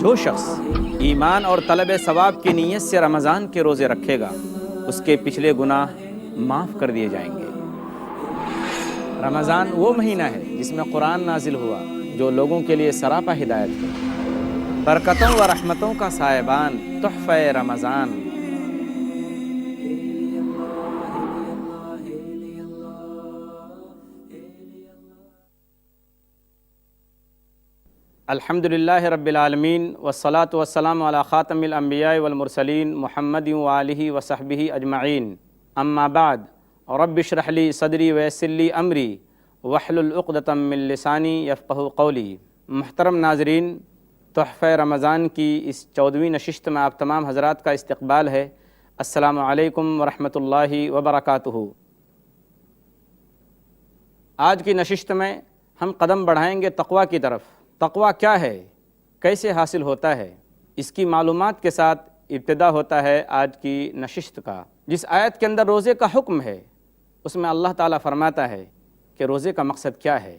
جو شخص ایمان اور طلب ثواب کی نیت سے رمضان کے روزے رکھے گا اس کے پچھلے گناہ معاف کر دیے جائیں گے۔ رمضان وہ مہینہ ہے جس میں قرآن نازل ہوا جو لوگوں کے لیے سراپا ہدایت ہے۔ برکتوں و رحمتوں کا سائبان تحفہ رمضان۔ الحمدللہ رب العالمین والصلاة والسلام علی خاتم الانبیاء والمرسلین محمد وآلہ وصحبہ اجمعین، اما بعد رب اشرح لی صدری ویسر لی امری واحلل عقدۃ من لسانی یفقہوا قولی۔ محترم ناظرین، تحفہ رمضان کی اس 14ویں نشست میں آپ تمام حضرات کا استقبال ہے۔ السلام علیکم ورحمۃ اللہ وبرکاتہ۔ آج کی نشست میں ہم قدم بڑھائیں گے تقویٰ کی طرف۔ تقویٰ کیا ہے، کیسے حاصل ہوتا ہے، اس کی معلومات کے ساتھ ابتدا ہوتا ہے آج کی نشست کا۔ جس آیت کے اندر روزے کا حکم ہے اس میں اللہ تعالیٰ فرماتا ہے کہ روزے کا مقصد کیا ہے۔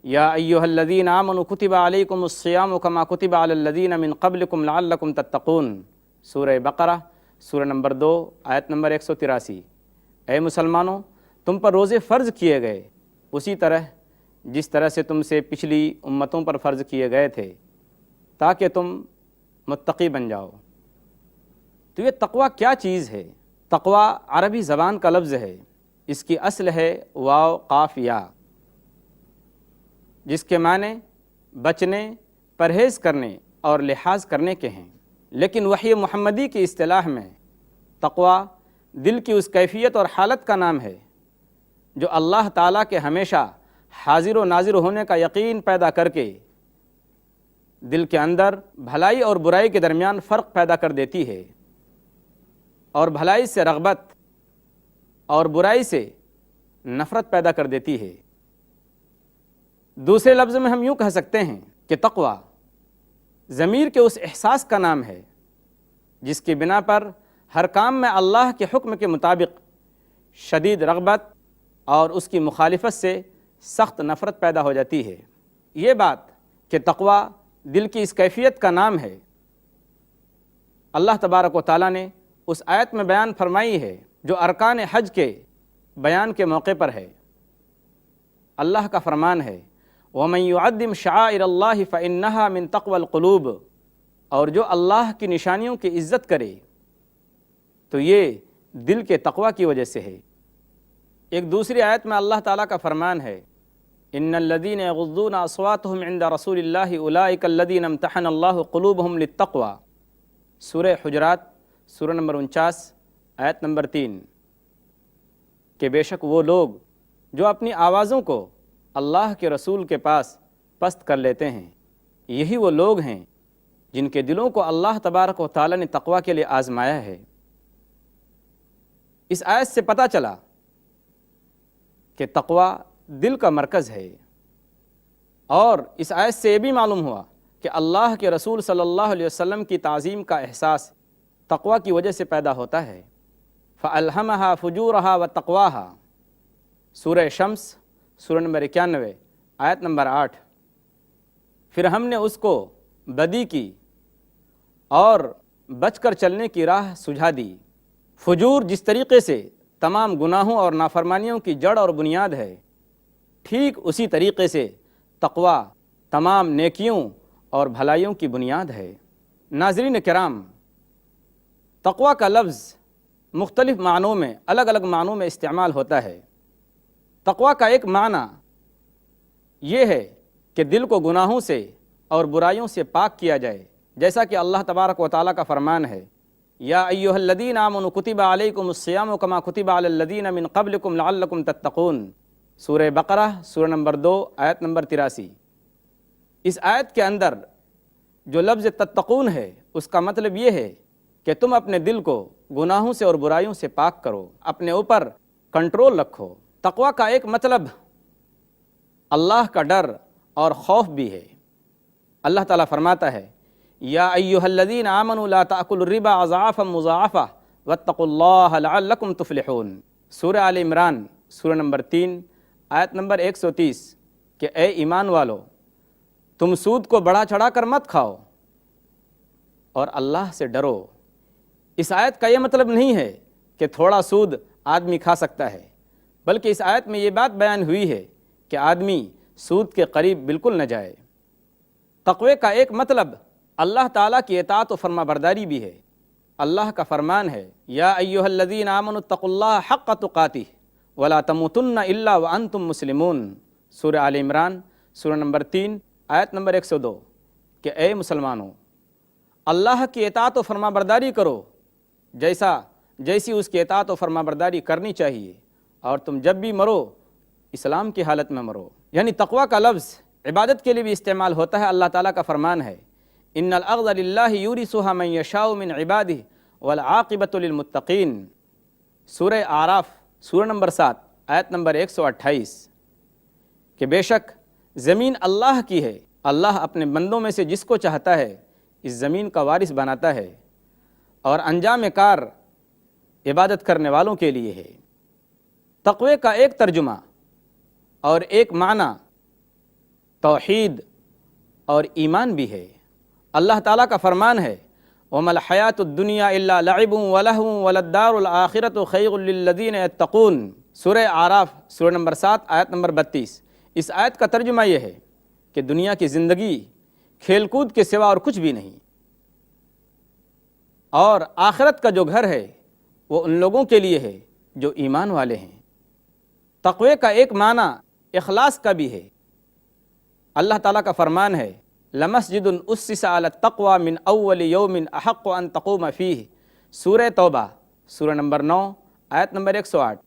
یا ایھا الذین آمنوا کتب علیکم الصیام کما کتب علی الذین من قبلکم لعلکم تتقون، سورہ بقرہ سورہ نمبر 2 آیت نمبر 183۔ اے مسلمانوں، تم پر روزے فرض کیے گئے اسی طرح جس طرح سے تم سے پچھلی امتوں پر فرض کیے گئے تھے تاکہ تم متقی بن جاؤ۔ تو یہ تقویٰ کیا چیز ہے؟ تقویٰ عربی زبان کا لفظ ہے، اس کی اصل ہے واو قاف یا، جس کے معنی بچنے، پرہیز کرنے اور لحاظ کرنے کے ہیں۔ لیکن وحی محمدی کی اصطلاح میں تقویٰ دل کی اس کیفیت اور حالت کا نام ہے جو اللہ تعالیٰ کے ہمیشہ حاضر و ناظر ہونے کا یقین پیدا کر کے دل کے اندر بھلائی اور برائی کے درمیان فرق پیدا کر دیتی ہے، اور بھلائی سے رغبت اور برائی سے نفرت پیدا کر دیتی ہے۔ دوسرے لفظ میں ہم یوں کہہ سکتے ہیں کہ تقویٰ ضمیر کے اس احساس کا نام ہے جس کی بنا پر ہر کام میں اللہ کے حکم کے مطابق شدید رغبت اور اس کی مخالفت سے سخت نفرت پیدا ہو جاتی ہے۔ یہ بات کہ تقویٰ دل کی اس کیفیت کا نام ہے اللہ تبارک و تعالیٰ نے اس آیت میں بیان فرمائی ہے جو ارکان حج کے بیان کے موقع پر ہے۔ اللہ کا فرمان ہے وَمَن يُعَظِّمْ شَعَائِرَ اللَّهِ فَإِنَّهَا مِن تَقْوَى الْقُلُوبِ، اور جو اللہ کی نشانیوں کی عزت کرے تو یہ دل کے تقویٰ کی وجہ سے ہے۔ ایک دوسری آیت میں اللہ تعالیٰ کا فرمان ہے ان الذین یغضون اصواتهم عند رسول اللہ اولئک الذین امتحن اللہ قلوبهم للتقوی، سورہ حجرات سورہ نمبر 49 آیت نمبر 3، کہ بے شک وہ لوگ جو اپنی آوازوں کو اللہ کے رسول کے پاس پست کر لیتے ہیں، یہی وہ لوگ ہیں جن کے دلوں کو اللہ تبارک و تعالیٰ نے تقویٰ کے لیے آزمایا ہے۔ اس آیت سے پتہ چلا کہ تقویٰ دل کا مرکز ہے، اور اس آیت سے یہ بھی معلوم ہوا کہ اللہ کے رسول صلی اللہ علیہ وسلم کی تعظیم کا احساس تقویٰ کی وجہ سے پیدا ہوتا ہے۔ فَأَلْهَمَهَا فُجُورَهَا وَتَقْوَاهَا، سورہ شمس سورہ نمبر 91 آیت نمبر 8۔ پھر ہم نے اس کو بدی کی اور بچ کر چلنے کی راہ سجھا دی۔ فجور جس طریقے سے تمام گناہوں اور نافرمانیوں کی جڑ اور بنیاد ہے، ٹھیک اسی طریقے سے تقویٰ تمام نیکیوں اور بھلائیوں کی بنیاد ہے۔ ناظرین کرام، تقویٰ کا لفظ مختلف معنوں میں الگ الگ معنوں میں استعمال ہوتا ہے۔ تقویٰ کا ایک معنی یہ ہے کہ دل کو گناہوں سے اور برائیوں سے پاک کیا جائے، جیسا کہ اللہ تبارک و تعالیٰ کا فرمان ہے یا ایھا الذین آمنوا کتب علیکم الصیام کما کتب علی الذین من قبلکم لعلکم تتقون، سورہ بقرہ سورہ نمبر 2 آیت نمبر 83۔ اس آیت کے اندر جو لفظ تتقون ہے اس کا مطلب یہ ہے کہ تم اپنے دل کو گناہوں سے اور برائیوں سے پاک کرو، اپنے اوپر کنٹرول رکھو۔ تقویٰ کا ایک مطلب اللہ کا ڈر اور خوف بھی ہے۔ اللہ تعالیٰ فرماتا ہے یا ایھا الذین آمنوا لا تأکلوا الربا اضعافا مضاعفہ واتقوا اللہ لعلکم تفلحون، سورہ آل عمران سورہ نمبر 3 آیت نمبر 130، کہ اے ایمان والو، تم سود کو بڑھا چڑھا کر مت کھاؤ اور اللہ سے ڈرو۔ اس آیت کا یہ مطلب نہیں ہے کہ تھوڑا سود آدمی کھا سکتا ہے، بلکہ اس آیت میں یہ بات بیان ہوئی ہے کہ آدمی سود کے قریب بالکل نہ جائے۔ تقوی کا ایک مطلب اللہ تعالیٰ کی اطاعت و فرما برداری بھی ہے۔ اللہ کا فرمان ہے، یا ایھا الذین آمنوا اتقوا اللہ حق تقاتہ ولا تموتن الا وانتم مسلمون، سورہ آل عمران، سورہ نمبر 3، آیت نمبر 102، کہ اے مسلمانوں، اللہ کی اطاعت و فرما برداری کرو جیسی اس کی اطاعت و فرما برداری کرنی چاہیے، اور تم جب بھی مرو اسلام کی حالت میں مرو۔ یعنی تقوی کا لفظ عبادت کے لیے بھی استعمال ہوتا ہے۔ اللہ تعالیٰ کا فرمان ہے، ان الارض للہ یورثها من یشاء من عبادہ والعاقبۃ للمتقین، سورہ اعراف، سورہ نمبر 7، آیت نمبر 128، کہ بے شک زمین اللہ کی ہے، اللہ اپنے بندوں میں سے جس کو چاہتا ہے اس زمین کا وارث بناتا ہے، اور انجام کار عبادت کرنے والوں کے لیے ہے۔ تقوی کا ایک ترجمہ اور ایک معنی توحید اور ایمان بھی ہے۔ اللہ تعالیٰ کا فرمان ہے، وَمَا الْحَيَاةُ الدُّنْيَا إِلَّا لَعِبٌ وَلَهْوٌ وَلَلدَّارُ الْآخِرَةُ خَيْرٌ لِلَّذِينَ يَتَّقُونَ، سورہ اعراف، سورہ نمبر 7، آیت نمبر 32۔ اس آیت کا ترجمہ یہ ہے کہ دنیا کی زندگی کھیل کود کے سوا اور کچھ بھی نہیں، اور آخرت کا جو گھر ہے وہ ان لوگوں کے لیے ہے جو ایمان والے ہیں۔ تقوی کا ایک معنی اخلاص کا بھی ہے۔ اللہ تعالیٰ کا فرمان ہے، لَمَسْجِدٌ أُسِّسَ عَلَى التَّقْوَى مِنْ أَوَّلِ يَوْمٍ أَحَقُّ أَن تَقُومَ فِيهِ، سورہ توبہ، سورہ نمبر 9، آیت نمبر 108،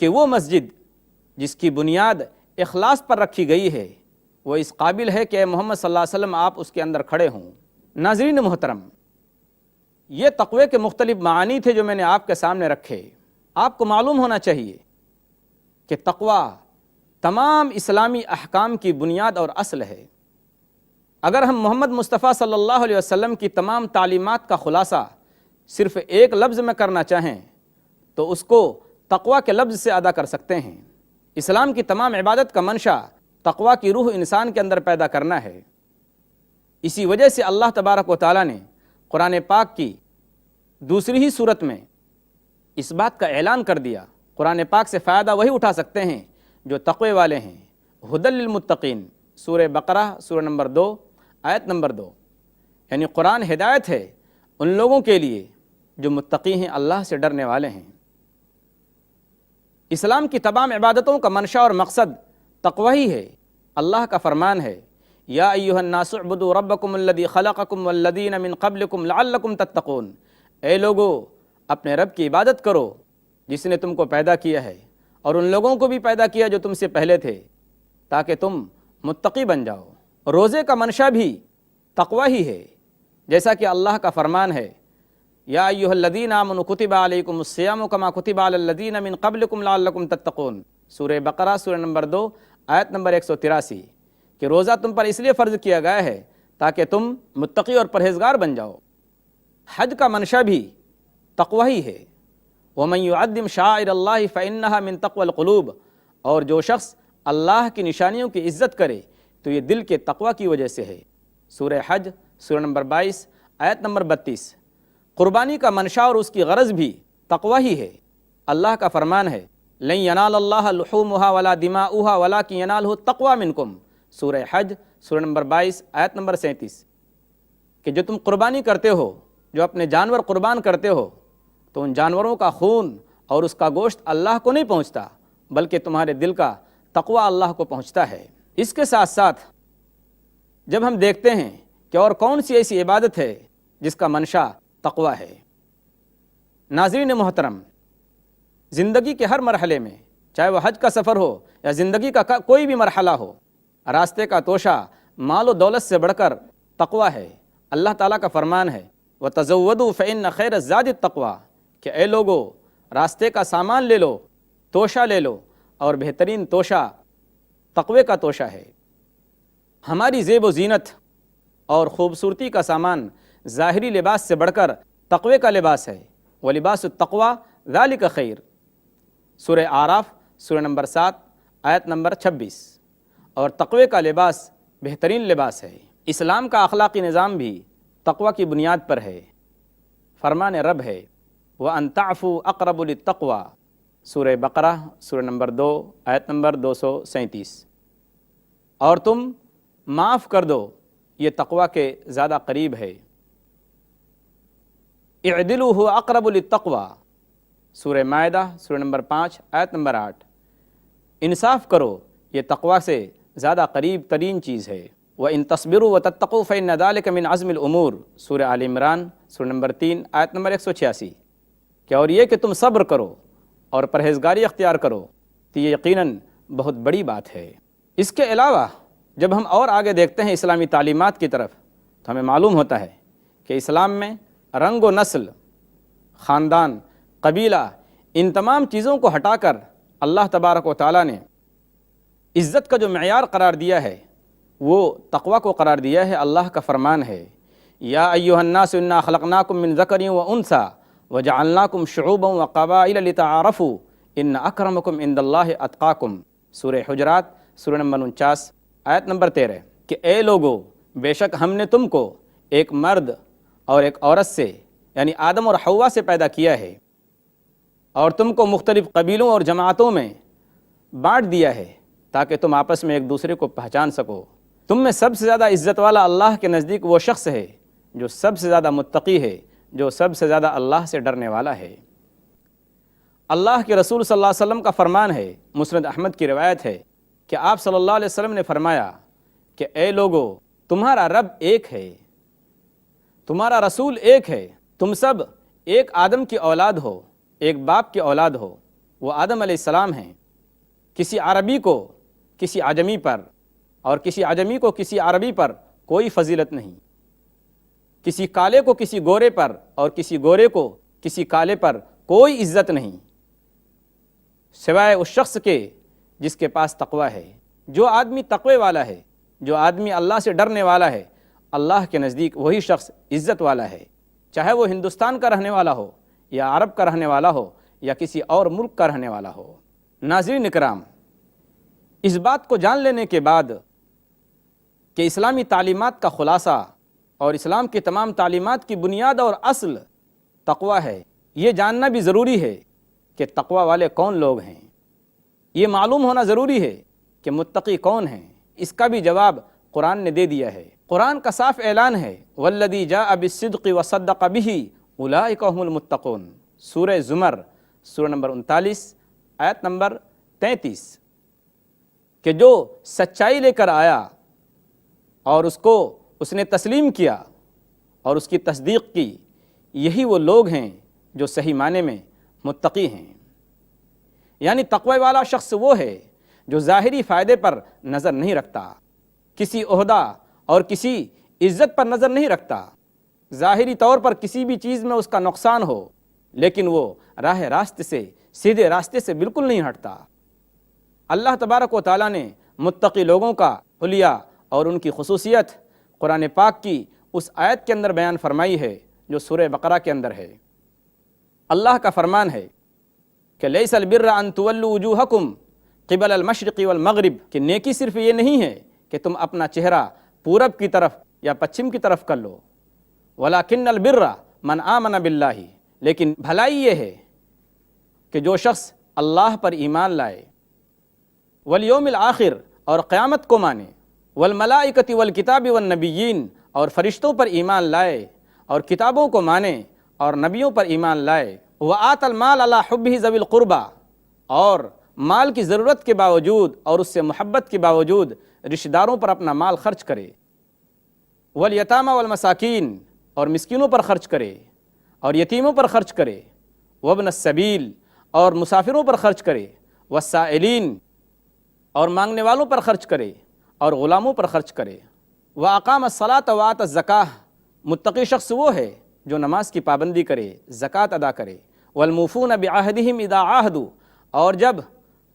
کہ وہ مسجد جس کی بنیاد اخلاص پر رکھی گئی ہے وہ اس قابل ہے کہ محمد صلی اللہ علیہ وسلم آپ اس کے اندر کھڑے ہوں۔ ناظرین محترم، یہ تقوی کے مختلف معانی تھے جو میں نے آپ کے سامنے رکھے۔ آپ کو معلوم ہونا چاہیے کہ تقوی تمام اسلامی احکام کی بنیاد اور اصل ہے۔ اگر ہم محمد مصطفیٰ صلی اللہ علیہ وسلم کی تمام تعلیمات کا خلاصہ صرف ایک لفظ میں کرنا چاہیں تو اس کو تقوی کے لفظ سے ادا کر سکتے ہیں۔ اسلام کی تمام عبادت کا منشا تقوی کی روح انسان کے اندر پیدا کرنا ہے۔ اسی وجہ سے اللہ تبارک و تعالیٰ نے قرآن پاک کی دوسری ہی صورت میں اس بات کا اعلان کر دیا۔ قرآن پاک سے فائدہ وہی اٹھا سکتے ہیں جو تقوی والے ہیں۔ ھدی للمتقین، سورہ بقرہ، سورہ نمبر 2، آیت نمبر 2، یعنی قرآن ہدایت ہے ان لوگوں کے لیے جو متقی ہیں، اللہ سے ڈرنے والے ہیں۔ اسلام کی تمام عبادتوں کا منشا اور مقصد تقوی ہی ہے۔ اللہ کا فرمان ہے، یا ایھا الناس اعبدوا ربکم الذی خلقکم والذین من قبلکم لعلکم تتقون، اے لوگو اپنے رب کی عبادت کرو جس نے تم کو پیدا کیا ہے اور ان لوگوں کو بھی پیدا کیا جو تم سے پہلے تھے، تاکہ تم متقی بن جاؤ۔ روزے کا منشا بھی تقوی ہی ہے، جیسا کہ اللہ کا فرمان ہے، یا ایھا الذین آمنوا کتب علیکم الصیام کما کتب علی الذین من قبلکم لعلکم تتقون، سورہ بقرہ، سورہ نمبر 2، آیت نمبر 183، کہ روزہ تم پر اس لیے فرض کیا گیا ہے تاکہ تم متقی اور پرہیزگار بن جاؤ۔ حج کا منشا بھی تقوی ہی ہے، وَمَن يُعَظِّمْ شَعَائِرَ اللَّهِ فَإِنَّهَا مِن تَقْوَى الْقُلُوبِ، اور جو شخص اللہ کی نشانیوں کی عزت کرے تو یہ دل کے تقوی کی وجہ سے ہے۔ سورہ حج، سورہ نمبر 22، آیت نمبر 32۔ قربانی کا منشا اور اس کی غرض بھی تقوی ہی ہے۔ اللہ کا فرمان ہے، لن ینال اللہ لحومها ولا دماؤها ولکن ینالہ التقوی منکم، سورہ حج، سورہ نمبر 22، آیت نمبر 37، کہ جو تم قربانی کرتے ہو، جو اپنے جانور قربان کرتے ہو، تو ان جانوروں کا خون اور اس کا گوشت اللہ کو نہیں پہنچتا بلکہ تمہارے دل کا تقوی اللہ کو پہنچتا ہے۔ اس کے ساتھ ساتھ جب ہم دیکھتے ہیں کہ اور کون سی ایسی عبادت ہے جس کا منشا تقوی ہے، ناظرین محترم، زندگی کے ہر مرحلے میں، چاہے وہ حج کا سفر ہو یا زندگی کا کوئی بھی مرحلہ ہو، راستے کا توشہ مال و دولت سے بڑھ کر تقوی ہے۔ اللہ تعالیٰ کا فرمان ہے، وَتَزَوَّدُوا فَإِنَّ خَيْرَ الزَّادِ التَّقْوَى، کہ اے لوگو راستے کا سامان لے لو، توشہ لے لو، اور بہترین توشہ تقوی کا توشہ ہے۔ ہماری زیب و زینت اور خوبصورتی کا سامان ظاہری لباس سے بڑھ کر تقوی کا لباس ہے، وَلِبَاسُ التَّقْوَى ذَلِكَ خَيْرٌ، سورہ اعراف، سورہ نمبر 7، آیت نمبر 26۔ اور تقوی کا لباس بہترین لباس ہے۔ اسلام کا اخلاقی نظام بھی تقوی کی بنیاد پر ہے، فرمان رب ہے، وَأَن تَعْفُوا أَقْرَبُ لِلتَّقْوَى، سورہ بقرہ سورہ نمبر 2 آیت نمبر 237۔ اور تم معاف کر دو، یہ تقوی کے زیادہ قریب ہے۔ اعدلوا هو اقرب للتقوى، سورہ مائدہ سورہ نمبر 5 آیت نمبر 8۔ انصاف کرو، یہ تقوی سے زیادہ قریب ترین چیز ہے۔ وَإِن تَصْبِرُوا وَتَتَّقُوا فَإِنَّ ذَلِكَ مِنْ عَزْمِ الْأُمُورِ، سورہ آل عمران سورہ نمبر 3 آیت نمبر 186۔ کہ اور یہ کہ تم صبر کرو اور پرہیزگاری اختیار کرو تو یہ یقیناً بہت بڑی بات ہے۔ اس کے علاوہ جب ہم اور آگے دیکھتے ہیں اسلامی تعلیمات کی طرف تو ہمیں معلوم ہوتا ہے کہ اسلام میں رنگ و نسل، خاندان، قبیلہ، ان تمام چیزوں کو ہٹا کر اللہ تبارک و تعالیٰ نے عزت کا جو معیار قرار دیا ہے وہ تقوی کو قرار دیا ہے۔ اللہ کا فرمان ہے، یا ایھا الناس انا خلقناکم من ذکر و انثی وجعلناکم شعوبا وقبائل لتعارفوا ان اکرمکم عند اللہ اتقاکم، سورہ حجرات سورہ نمبر 49 آیت نمبر 13۔ کہ اے لوگو، بے شک ہم نے تم کو ایک مرد اور ایک عورت سے یعنی آدم اور حوا سے پیدا کیا ہے، اور تم کو مختلف قبیلوں اور جماعتوں میں بانٹ دیا ہے تاکہ تم آپس میں ایک دوسرے کو پہچان سکو۔ تم میں سب سے زیادہ عزت والا اللہ کے نزدیک وہ شخص ہے جو سب سے زیادہ متقی ہے، جو سب سے زیادہ اللہ سے ڈرنے والا ہے۔ اللہ کے رسول صلی اللہ علیہ وسلم کا فرمان ہے، مسند احمد کی روایت ہے کہ آپ صلی اللہ علیہ وسلم نے فرمایا کہ اے لوگو، تمہارا رب ایک ہے، تمہارا رسول ایک ہے، تم سب ایک آدم کی اولاد ہو، ایک باپ کی اولاد ہو، وہ آدم علیہ السلام ہیں۔ کسی عربی کو کسی عجمی پر اور کسی عجمی کو کسی عربی پر کوئی فضیلت نہیں، کسی کالے کو کسی گورے پر اور کسی گورے کو کسی کالے پر کوئی عزت نہیں، سوائے اس شخص کے جس کے پاس تقوی ہے۔ جو آدمی تقوی والا ہے، جو آدمی اللہ سے ڈرنے والا ہے، اللہ کے نزدیک وہی شخص عزت والا ہے، چاہے وہ ہندوستان کا رہنے والا ہو یا عرب کا رہنے والا ہو یا کسی اور ملک کا رہنے والا ہو۔ ناظرین اکرام، اس بات کو جان لینے کے بعد کہ اسلامی تعلیمات کا خلاصہ اور اسلام کی تمام تعلیمات کی بنیاد اور اصل تقوی ہے، یہ جاننا بھی ضروری ہے کہ تقوی والے کون لوگ ہیں۔ یہ معلوم ہونا ضروری ہے کہ متقی کون ہیں۔ اس کا بھی جواب قرآن نے دے دیا ہے۔ قرآن کا صاف اعلان ہے، والذی جاء بالصدق وصدق بہ اولئک هم المتقون، سورہ زمر سورہ نمبر 39 آیت نمبر 33۔ کہ جو سچائی لے کر آیا اور اس نے تسلیم کیا اور اس کی تصدیق کی، یہی وہ لوگ ہیں جو صحیح معنی میں متقی ہیں۔ یعنی تقوی والا شخص وہ ہے جو ظاہری فائدے پر نظر نہیں رکھتا، کسی عہدہ اور کسی عزت پر نظر نہیں رکھتا، ظاہری طور پر کسی بھی چیز میں اس کا نقصان ہو لیکن وہ راہ راست سے، سیدھے راستے سے بالکل نہیں ہٹتا۔ اللہ تبارک و تعالیٰ نے متقی لوگوں کا حلیہ اور ان کی خصوصیت قرآن پاک کی اس آیت کے اندر بیان فرمائی ہے جو سورہ بقرہ کے اندر ہے۔ اللہ کا فرمان ہے کہ لیس البر ان تولوا وجوہکم قبل المشرق والمغرب، کہ نیکی صرف یہ نہیں ہے کہ تم اپنا چہرہ پورب کی طرف یا پچھم کی طرف کر لو، ولکن البر من آمن باللہ، لیکن بھلائی یہ ہے کہ جو شخص اللہ پر ایمان لائے، والیوم الآخر، اور قیامت کو مانے، والملائکۃ والکتاب والنبیین، اور فرشتوں پر ایمان لائے اور کتابوں کو مانے اور نبیوں پر ایمان لائے، وآت المال علی حبہ ذوی القربى، اور مال کی ضرورت کے باوجود اور اس سے محبت کے باوجود رشتہ داروں پر اپنا مال خرچ کرے، والیتامى والمساکین، اور مسکینوں پر خرچ کرے اور یتیموں پر خرچ کرے، وابن السبیل، اور مسافروں پر خرچ کرے، والسائلین، اور مانگنے والوں پر خرچ کرے اور غلاموں پر خرچ کرے، وَأَقَامَ الصَّلَاةَ وَآتَ الزَّكَاةَ، متقی شخص وہ ہے جو نماز کی پابندی کرے، زکوٰۃ ادا کرے، وَالْمُوفُونَ بِعَهْدِهِمْ إِذَا عَاهَدُوا، اور جب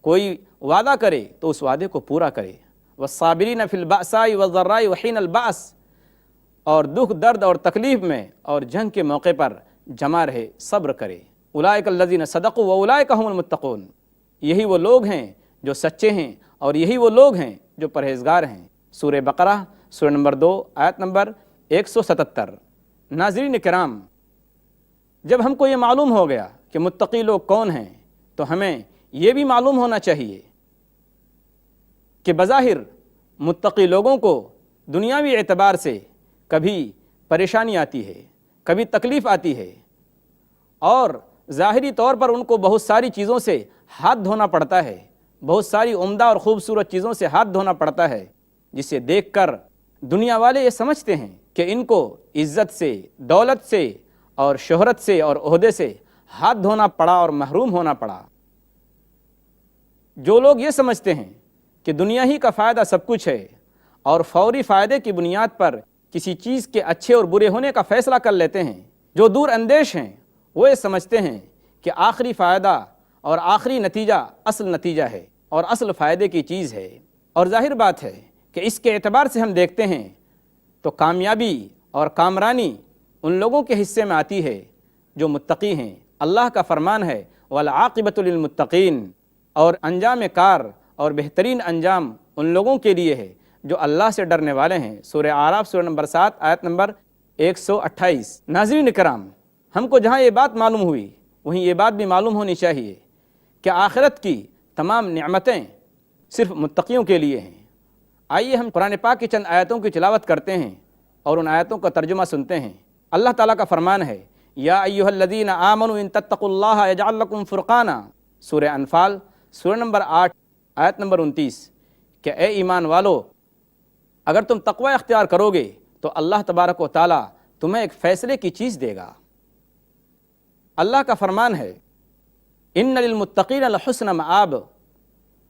کوئی وعدہ کرے تو اس وعدے کو پورا کرے، وَالصَّابِرِينَ فِي الْبَأْسَاءِ وَالضَّرَّاءِ وَحِينَ الْبَأْسِ، اور دکھ درد اور تکلیف میں اور جنگ کے موقع پر جمع رہے، صبر کرے، اولئک الذین صدقوا واولئک هم المتقون، یہی وہ لوگ ہیں جو سچے ہیں اور یہی وہ لوگ ہیں جو پرہیزگار ہیں۔ سورہ بقرہ سورہ نمبر 2 آیت نمبر 177۔ ناظرین کرام، جب ہم کو یہ معلوم ہو گیا کہ متقی لوگ کون ہیں، تو ہمیں یہ بھی معلوم ہونا چاہیے کہ بظاہر متقی لوگوں کو دنیاوی اعتبار سے کبھی پریشانی آتی ہے، کبھی تکلیف آتی ہے، اور ظاہری طور پر ان کو بہت ساری چیزوں سے ہاتھ دھونا پڑتا ہے، بہت ساری عمدہ اور خوبصورت چیزوں سے ہاتھ دھونا پڑتا ہے، جسے دیکھ کر دنیا والے یہ سمجھتے ہیں کہ ان کو عزت سے، دولت سے اور شہرت سے اور عہدے سے ہاتھ دھونا پڑا اور محروم ہونا پڑا۔ جو لوگ یہ سمجھتے ہیں کہ دنیا ہی کا فائدہ سب کچھ ہے اور فوری فائدے کی بنیاد پر کسی چیز کے اچھے اور برے ہونے کا فیصلہ کر لیتے ہیں، جو دور اندیش ہیں وہ یہ سمجھتے ہیں کہ آخری فائدہ اور آخری نتیجہ اصل نتیجہ ہے اور اصل فائدے کی چیز ہے۔ اور ظاہر بات ہے کہ اس کے اعتبار سے ہم دیکھتے ہیں تو کامیابی اور کامرانی ان لوگوں کے حصے میں آتی ہے جو متقی ہیں۔ اللہ کا فرمان ہے وَالْعَاقِبَةُ لِلْمُتَّقِينَ، اور انجام کار اور بہترین انجام ان لوگوں کے لیے ہے جو اللہ سے ڈرنے والے ہیں۔ سورہ اعراف سورہ نمبر 7 آیت نمبر 128۔ ناظرین کرام، ہم کو جہاں یہ بات معلوم ہوئی وہیں یہ بات بھی معلوم ہونی چاہیے کہ آخرت کی تمام نعمتیں صرف متقیوں کے لیے ہیں۔ آئیے ہم قرآن پاک کی چند آیتوں کی تلاوت کرتے ہیں اور ان آیتوں کا ترجمہ سنتے ہیں۔ اللہ تعالیٰ کا فرمان ہے یا ایھا الذین آمنوا ان تتقوا اللہ یجعل لکم فرقانا، سورہ انفال سورہ نمبر 8 آیت نمبر 29، کہ اے ایمان والو، اگر تم تقوی اختیار کرو گے تو اللہ تبارک و تعالیٰ تمہیں ایک فیصلے کی چیز دے گا۔ اللہ کا فرمان ہے ان للمتقین لحسن مآب،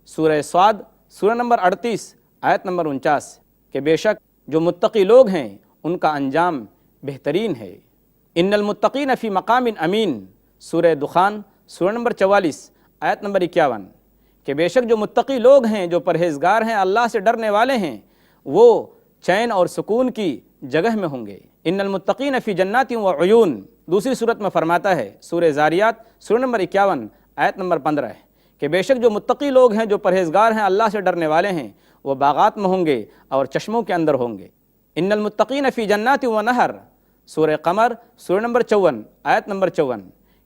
سورہ صاد سورہ نمبر 38 آیت نمبر 49، کہ بے شک جو متقی لوگ ہیں ان کا انجام بہترین ہے۔ ان المتقین فی مقام امین، سورہ دخان سورہ نمبر 44 آیت نمبر 51، کہ بے شک جو متقی لوگ ہیں، جو پرہیزگار ہیں، اللہ سے ڈرنے والے ہیں، وہ چین اور سکون کی جگہ میں ہوں گے۔ ان المتقین فی جنات وعیون، دوسری صورت میں فرماتا ہے سورہ زاریات سورہ نمبر 51 آیت نمبر 15، کہ بے شک جو متقی لوگ ہیں، جو پرہیزگار ہیں، اللہ سے ڈرنے والے ہیں، وہ باغات میں ہوں گے اور چشموں کے اندر ہوں گے۔ ان المتقین فی جنات ونہر، سورہ قمر سورہ نمبر 54 آیت نمبر 54،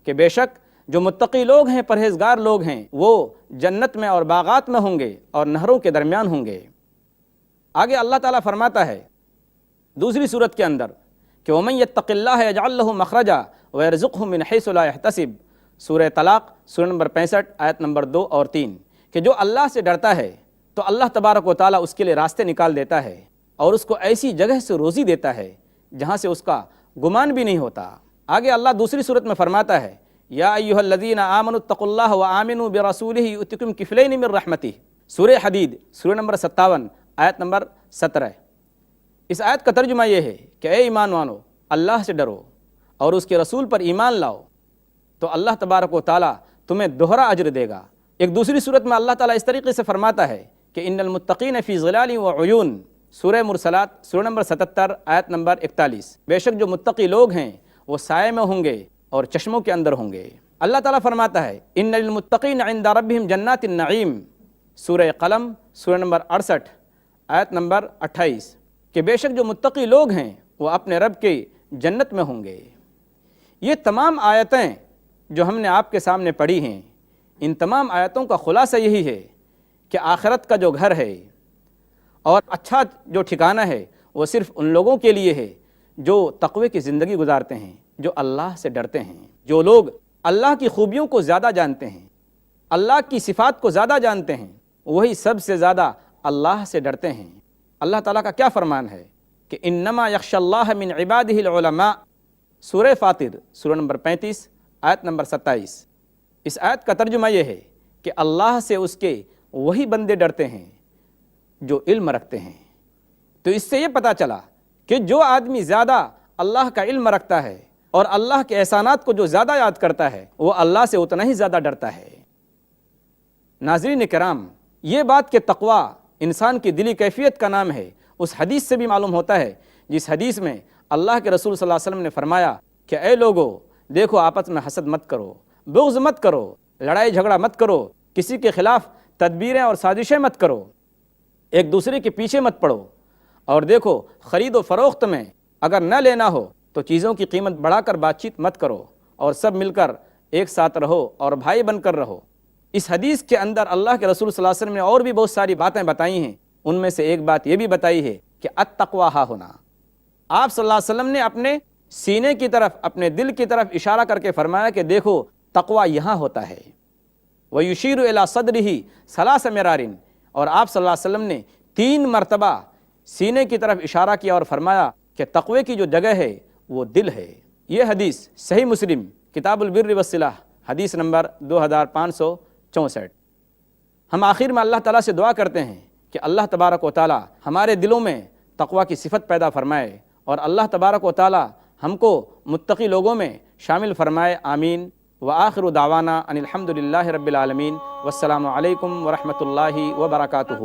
کہ بے شک جو متقی لوگ ہیں، پرہیزگار لوگ ہیں، وہ جنت میں اور باغات میں ہوں گے اور نہروں کے درمیان ہوں گے۔ آگے اللہ تعالیٰ فرماتا ہے دوسری صورت کے اندر کہ وَمَن يَتَّقِ اللَّهَ يَجْعَل لَّهُ مَخْرَجًا وَيَرْزُقْهُ مِنْ حَيْثُ لَا يَحْتَسِبُ، سورہ طلاق سورہ نمبر 65 آیت نمبر 2 اور 3، کہ جو اللہ سے ڈرتا ہے تو اللہ تبارک و تعالیٰ اس کے لیے راستے نکال دیتا ہے اور اس کو ایسی جگہ سے روزی دیتا ہے جہاں سے اس کا گمان بھی نہیں ہوتا۔ آگے اللہ دوسری صورت میں فرماتا ہے یا ایھا الذین آمنوا اتقوا اللہ وآمنوا برسولہ یؤتکم کفلین من رحمتہ، سورہ حدید سورہ نمبر 57 آیت نمبر 17۔ اس آیت کا ترجمہ یہ ہے کہ اے ایمان وانو، اللہ سے ڈرو اور اس کے رسول پر ایمان لاؤ تو اللہ تبارک و تعالیٰ تمہیں دوہرا اجر دے گا۔ ایک دوسری صورت میں اللہ تعالیٰ اس طریقے سے فرماتا ہے کہ ان المتقین فی ظلال وعیون، سورہ مرسلات سورہ نمبر 77 آیت نمبر 41، بے شک جو متقی لوگ ہیں وہ سائے میں ہوں گے اور چشموں کے اندر ہوں گے۔ اللہ تعالیٰ فرماتا ہے ان للمتقین عند ربہم جنات النعیم، سورہ قلم سورہ نمبر 68 آیت نمبر 28، کہ بے شک جو متقی لوگ ہیں وہ اپنے رب کے جنت میں ہوں گے۔ یہ تمام آیتیں جو ہم نے آپ کے سامنے پڑھی ہیں، ان تمام آیتوں کا خلاصہ یہی ہے کہ آخرت کا جو گھر ہے اور اچھا جو ٹھکانہ ہے وہ صرف ان لوگوں کے لیے ہے جو تقوی کی زندگی گزارتے ہیں، جو اللہ سے ڈرتے ہیں۔ جو لوگ اللہ کی خوبیوں کو زیادہ جانتے ہیں، اللہ کی صفات کو زیادہ جانتے ہیں، وہی سب سے زیادہ اللہ سے ڈرتے ہیں۔ اللہ تعالیٰ کا کیا فرمان ہے کہ انما یخشی اللہ من عبادہ العلماء، سورہ فاطر سورہ نمبر 35 آیت نمبر 27۔ اس آیت کا ترجمہ یہ ہے کہ اللہ سے اس کے وہی بندے ڈرتے ہیں جو علم رکھتے ہیں۔ تو اس سے یہ پتہ چلا کہ جو آدمی زیادہ اللہ کا علم رکھتا ہے اور اللہ کے احسانات کو جو زیادہ یاد کرتا ہے، وہ اللہ سے اتنا ہی زیادہ ڈرتا ہے۔ ناظرین کرام، یہ بات کہ تقوی انسان کی دلی کیفیت کا نام ہے، اس حدیث سے بھی معلوم ہوتا ہے جس حدیث میں اللہ کے رسول صلی اللہ علیہ وسلم نے فرمایا کہ اے لوگو، دیکھو آپس میں حسد مت کرو، بغض مت کرو، لڑائی جھگڑا مت کرو، کسی کے خلاف تدبیریں اور سازشیں مت کرو، ایک دوسرے کے پیچھے مت پڑو، اور دیکھو خرید و فروخت میں اگر نہ لینا ہو تو چیزوں کی قیمت بڑھا کر بات چیت مت کرو اور سب مل کر ایک ساتھ رہو اور بھائی بن کر رہو۔ اس حدیث کے اندر اللہ کے رسول صلی اللہ علیہ وسلم نے اور بھی بہت ساری باتیں بتائی ہیں، ان میں سے ایک بات یہ بھی بتائی ہے کہ التقویٰ ہا ہونا۔ آپ صلی اللہ علیہ وسلم نے اپنے سینے کی طرف، اپنے دل کی طرف اشارہ کر کے فرمایا کہ دیکھو تقویٰ یہاں ہوتا ہے۔ وَيُشِيرُ إِلَىٰ صَدْرِهِ 3 مِرَارٍ، اور آپ صلی اللہ علیہ وسلم نے 3 مرتبہ سینے کی طرف اشارہ کیا اور فرمایا کہ تقوی کی جو جگہ ہے وہ دل ہے۔ یہ حدیث صحیح مسلم کتاب البر والصلہ حدیث نمبر 2564۔ ہم آخر میں اللہ تعالیٰ سے دعا کرتے ہیں کہ اللہ تبارک و تعالیٰ ہمارے دلوں میں تقوی کی صفت پیدا فرمائے، اور اللہ تبارک و تعالیٰ ہم کو متقی لوگوں میں شامل فرمائے، آمین۔ وآخر دعوانا ان الحمد للہ رب العالمین، والسلام علیکم ورحمۃ اللہ وبرکاتہ۔